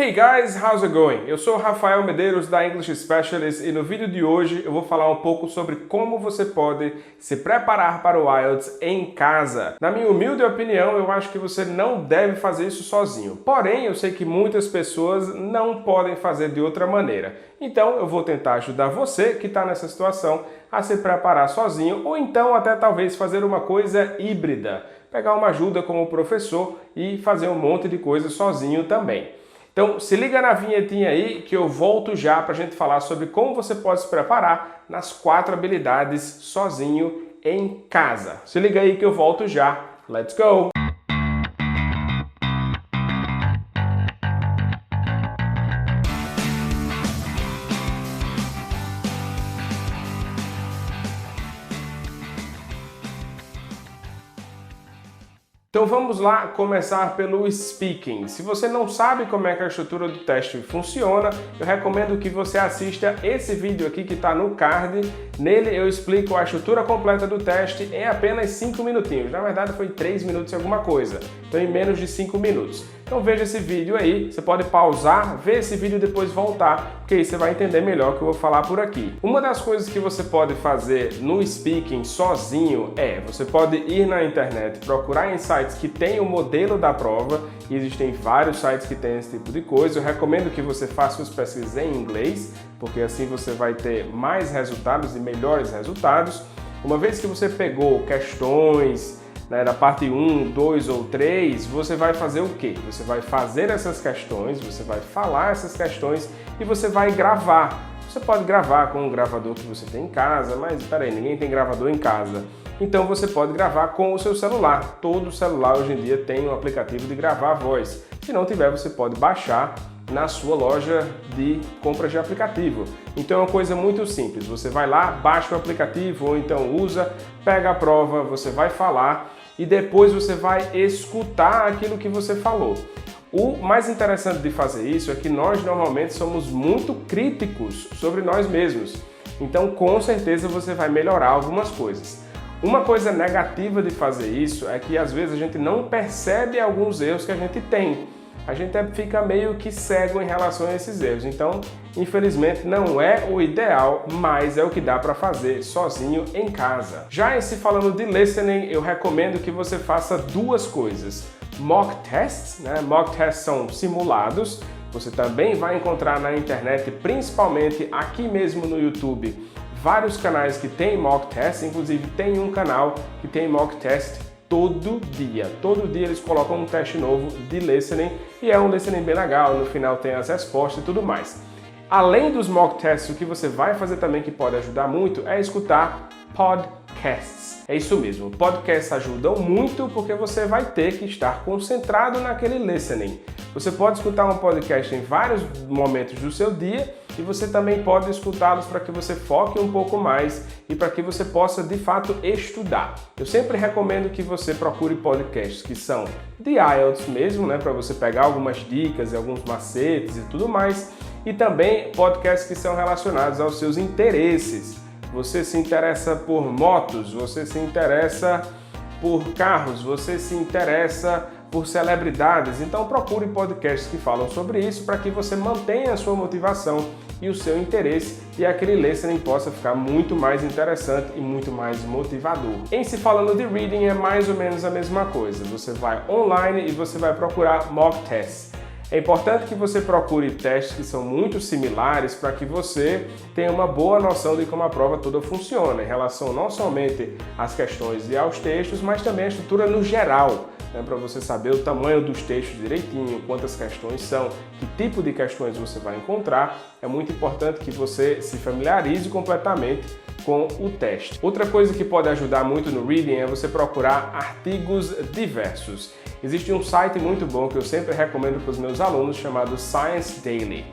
Hey guys, how's it going? Eu sou o Rafael Medeiros da English Specialist e no vídeo de hoje eu vou falar um pouco sobre como você pode se preparar para o IELTS em casa. Na minha humilde opinião, eu acho que você não deve fazer isso sozinho. Porém, eu sei que muitas pessoas não podem fazer de outra maneira. Então, eu vou tentar ajudar você que está nessa situação a se preparar sozinho ou então até talvez fazer uma coisa híbrida. Pegar uma ajuda como professor e fazer um monte de coisa sozinho também. Então, se liga na vinhetinha aí que eu volto já para a gente falar sobre como você pode se preparar nas 4 habilidades sozinho em casa. Se liga aí que eu volto já. Let's go! Então vamos lá começar pelo speaking. Se você não sabe como é que a estrutura do teste funciona, eu recomendo que você assista esse vídeo aqui que está no card. Nele eu explico a estrutura completa do teste em apenas 5 minutinhos. Na verdade foi 3 minutos e alguma coisa, então em menos de 5 minutos. Então veja esse vídeo aí, você pode pausar, ver esse vídeo e depois voltar, porque aí você vai entender melhor o que eu vou falar por aqui. Uma das coisas que você pode fazer no speaking sozinho você pode ir na internet, procurar em sites que tem o modelo da prova, e existem vários sites que tem esse tipo de coisa. Eu recomendo que você faça suas pesquisas em inglês, porque assim você vai ter mais resultados e melhores resultados. Uma vez que você pegou questões da parte 1, 2 ou 3, você vai fazer o quê? Você vai fazer essas questões, você vai falar essas questões e você vai gravar. Você pode gravar com um gravador que você tem em casa, mas peraí, ninguém tem gravador em casa. Então você pode gravar com o seu celular. Todo celular hoje em dia tem um aplicativo de gravar a voz. Se não tiver, você pode baixar na sua loja de compras de aplicativo. Então é uma coisa muito simples. Você vai lá, baixa o aplicativo ou então usa, pega a prova, você vai falar e depois você vai escutar aquilo que você falou. O mais interessante de fazer isso é que nós normalmente somos muito críticos sobre nós mesmos. Então com certeza você vai melhorar algumas coisas. Uma coisa negativa de fazer isso é que às vezes a gente não percebe alguns erros que a gente tem. A gente fica meio que cego em relação a esses erros. Então, infelizmente, não é o ideal, mas é o que dá para fazer sozinho em casa. Já se falando de listening, eu recomendo que você faça 2 coisas. Mock tests, Mock tests são simulados. Você também vai encontrar na internet, principalmente aqui mesmo no YouTube, vários canais que tem mock test. Inclusive tem um canal que tem mock test todo dia. Todo dia eles colocam um teste novo de listening e é um listening bem legal, no final tem as respostas e tudo mais. Além dos mock tests, o que você vai fazer também que pode ajudar muito é escutar podcasts. É isso mesmo, podcasts ajudam muito porque você vai ter que estar concentrado naquele listening. Você pode escutar um podcast em vários momentos do seu dia e você também pode escutá-los para que você foque um pouco mais e para que você possa, de fato, estudar. Eu sempre recomendo que você procure podcasts que são de IELTS mesmo, para você pegar algumas dicas e alguns macetes e tudo mais, e também podcasts que são relacionados aos seus interesses. Você se interessa por motos, você se interessa por carros, você se interessa por celebridades, então procure podcasts que falam sobre isso para que você mantenha a sua motivação e o seu interesse e aquele listening possa ficar muito mais interessante e muito mais motivador. Em se falando de reading é mais ou menos a mesma coisa. Você vai online e você vai procurar mock tests. É importante que você procure testes que são muito similares para que você tenha uma boa noção de como a prova toda funciona, em relação não somente às questões e aos textos, mas também a estrutura no geral, para você saber o tamanho dos textos direitinho, quantas questões são, que tipo de questões você vai encontrar. É muito importante que você se familiarize completamente com o teste. Outra coisa que pode ajudar muito no reading é você procurar artigos diversos. Existe um site muito bom que eu sempre recomendo para os meus alunos chamado Science Daily.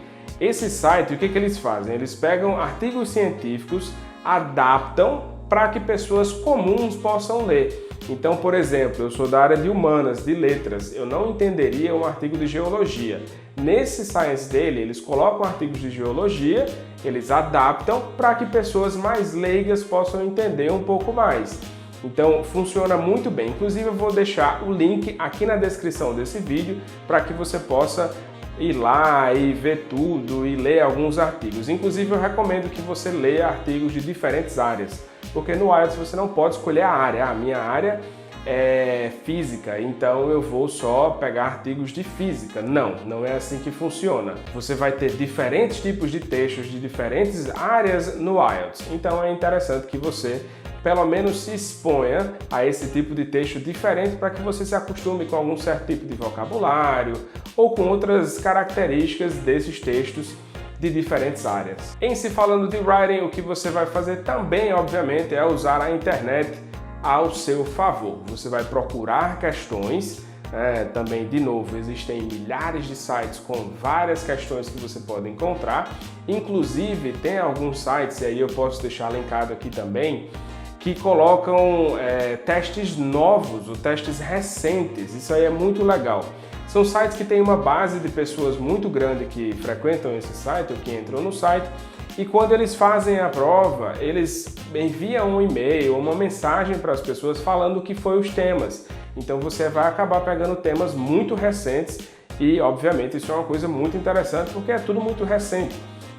Esse site, o que eles fazem? Eles pegam artigos científicos, adaptam para que pessoas comuns possam ler. Então, por exemplo, eu sou da área de humanas, de letras, eu não entenderia um artigo de geologia. Nesse Science Daily, eles colocam artigos de geologia, eles adaptam para que pessoas mais leigas possam entender um pouco mais. Então funciona muito bem. Inclusive eu vou deixar o link aqui na descrição desse vídeo para que você possa ir lá e ver tudo e ler alguns artigos. Inclusive eu recomendo que você leia artigos de diferentes áreas, porque no IELTS você não pode escolher a área. A minha área é física, então eu vou só pegar artigos de física. Não é assim que funciona. Você vai ter diferentes tipos de textos de diferentes áreas no IELTS, então é interessante que você pelo menos se exponha a esse tipo de texto diferente para que você se acostume com algum certo tipo de vocabulário ou com outras características desses textos de diferentes áreas. Em se falando de writing, o que você vai fazer também, obviamente, é usar a internet ao seu favor. Você vai procurar questões, também, de novo, existem milhares de sites com várias questões que você pode encontrar. Inclusive, tem alguns sites, e aí eu posso deixar linkado aqui também, que colocam testes novos ou testes recentes. Isso aí é muito legal. São sites que têm uma base de pessoas muito grande que frequentam esse site ou que entram no site, e quando eles fazem a prova, eles enviam um e-mail ou uma mensagem para as pessoas falando o que foi os temas. Então você vai acabar pegando temas muito recentes e, obviamente, isso é uma coisa muito interessante porque é tudo muito recente.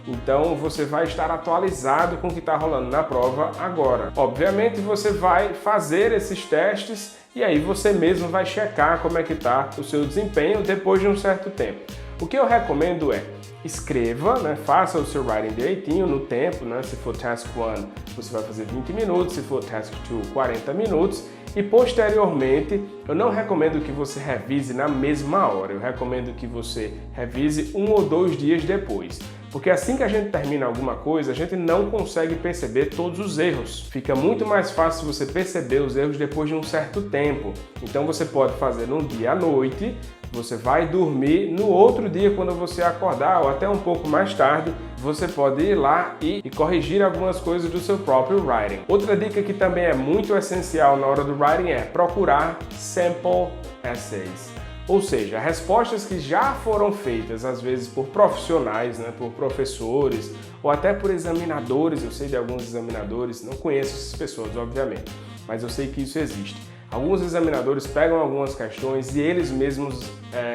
Então você vai estar atualizado com o que está rolando na prova agora. Obviamente você vai fazer esses testes e aí você mesmo vai checar como é que está o seu desempenho depois de um certo tempo. O que eu recomendo é escreva, faça o seu writing direitinho no tempo, se for Task 1 você vai fazer 20 minutos, se for Task 2 40 minutos e posteriormente eu não recomendo que você revise na mesma hora, eu recomendo que você revise 1 ou 2 dias depois. Porque assim que a gente termina alguma coisa, a gente não consegue perceber todos os erros. Fica muito mais fácil você perceber os erros depois de um certo tempo. Então você pode fazer num dia à noite, você vai dormir, no outro dia quando você acordar ou até um pouco mais tarde, você pode ir lá e corrigir algumas coisas do seu próprio writing. Outra dica que também é muito essencial na hora do writing é procurar sample essays. Ou seja, respostas que já foram feitas, às vezes por profissionais, por professores ou até por examinadores. Eu sei de alguns examinadores, não conheço essas pessoas, obviamente, mas eu sei que isso existe. Alguns examinadores pegam algumas questões e eles mesmos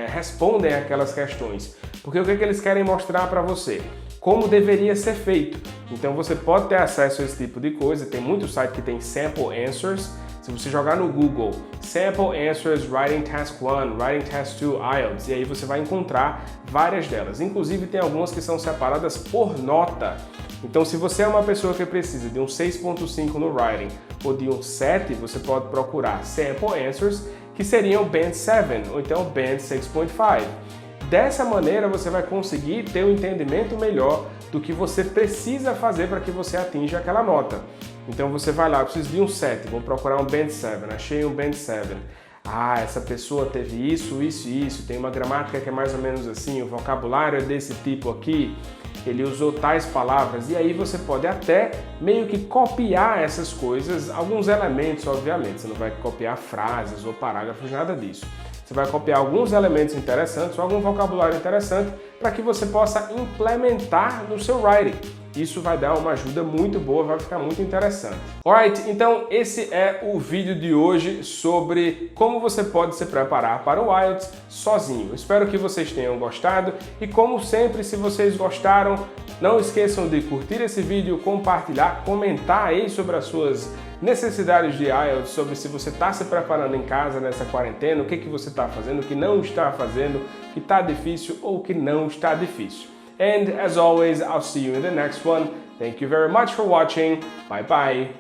respondem aquelas questões. Porque o que eles querem mostrar para você? Como deveria ser feito. Então você pode ter acesso a esse tipo de coisa, tem muito site que tem sample answers. Se você jogar no Google Sample Answers Writing Task 1, Writing Task 2 IELTS, e aí você vai encontrar várias delas. Inclusive tem algumas que são separadas por nota. Então se você é uma pessoa que precisa de um 6.5 no Writing ou de um 7, você pode procurar Sample Answers, que seriam Band 7 ou então Band 6.5. Dessa maneira você vai conseguir ter um entendimento melhor do que você precisa fazer para que você atinja aquela nota. Então você vai lá, preciso de um 7, vou procurar um Band 7, achei um Band 7. Essa pessoa teve isso, isso e isso, tem uma gramática que é mais ou menos assim, o vocabulário é desse tipo aqui, ele usou tais palavras, e aí você pode até meio que copiar essas coisas, alguns elementos, obviamente, você não vai copiar frases ou parágrafos, nada disso. Você vai copiar alguns elementos interessantes ou algum vocabulário interessante para que você possa implementar no seu writing. Isso vai dar uma ajuda muito boa, vai ficar muito interessante. Alright, então esse é o vídeo de hoje sobre como você pode se preparar para o IELTS sozinho. Espero que vocês tenham gostado e, como sempre, se vocês gostaram, não esqueçam de curtir esse vídeo, compartilhar, comentar aí sobre as suas necessidades de IELTS, sobre se você está se preparando em casa nessa quarentena, o que você está fazendo, o que não está fazendo, que está difícil ou que não está difícil. And as always, I'll see you in the next one. Thank you very much for watching. Bye bye.